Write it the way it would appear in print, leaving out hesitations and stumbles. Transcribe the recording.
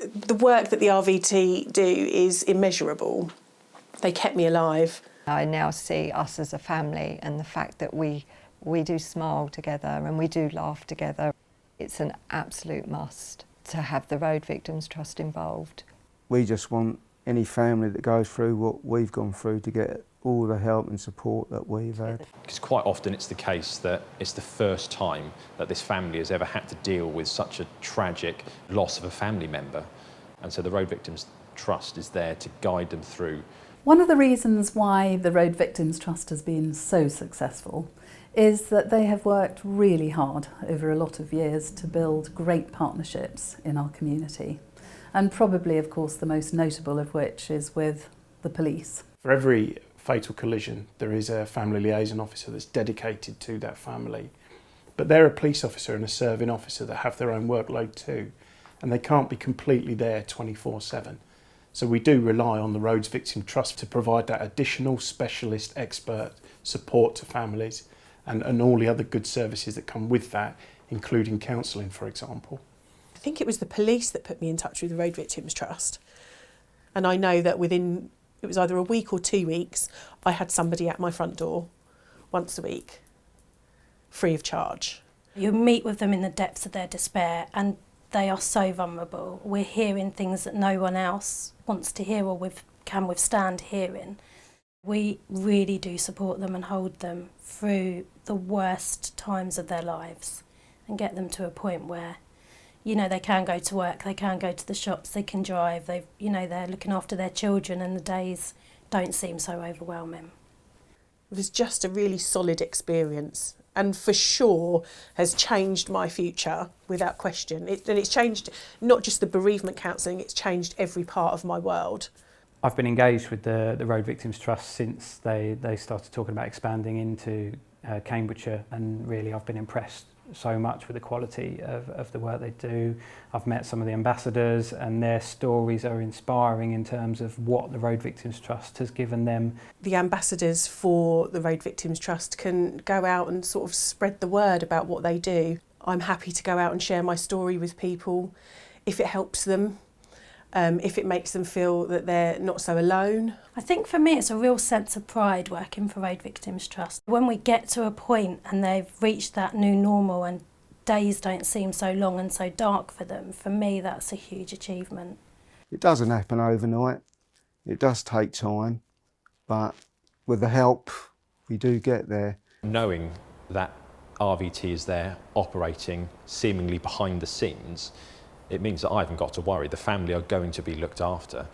The work that the RVT do is immeasurable. They kept me alive. I now see us as a family, and the fact that we do smile together and we do laugh together. It's an absolute must to have the Road Victims Trust involved. We just want any family that goes through what we've gone through to get all the help and support that we've had. Because quite often it's the case that it's the first time that this family has ever had to deal with such a tragic loss of a family member. And so the Road Victims Trust is there to guide them through. One of the reasons why the Road Victims Trust has been so successful is that they have worked really hard over a lot of years to build great partnerships in our community. And probably, of course, the most notable of which is with the police. For every fatal collision, there is a family liaison officer that's dedicated to that family. But they're a police officer and a serving officer that have their own workload too, and they can't be completely there 24/7. So we do rely on the Roads Victim Trust to provide that additional specialist expert support to families and all the other good services that come with that, including counselling, for example. I think it was the police that put me in touch with the Road Victims Trust. And I know that within, it was either a week or 2 weeks, I had somebody at my front door once a week, free of charge. You meet with them in the depths of their despair, and they are so vulnerable. We're hearing things that no one else wants to hear or can withstand hearing. We really do support them and hold them through the worst times of their lives and get them to a point where, you know, they can go to work, they can go to the shops, they can drive, they're looking after their children, and the days don't seem so overwhelming. It was just a really solid experience, and for sure has changed my future without question. And it's changed not just the bereavement counselling, it's changed every part of my world. I've been engaged with the Road Victims Trust since they started talking about expanding into Cambridgeshire, and really I've been impressed so much with the quality of the work they do. I've met some of the ambassadors, and their stories are inspiring in terms of what the Road Victims Trust has given them. The ambassadors for the Road Victims Trust can go out and sort of spread the word about what they do. I'm happy to go out and share my story with people if it helps them, if it makes them feel that they're not so alone. I think for me it's a real sense of pride working for Road Victims Trust. When we get to a point and they've reached that new normal and days don't seem so long and so dark for them, for me that's a huge achievement. It doesn't happen overnight. It does take time, but with the help, we do get there. Knowing that RVT is there operating seemingly behind the scenes, it means that I haven't got to worry. The family are going to be looked after,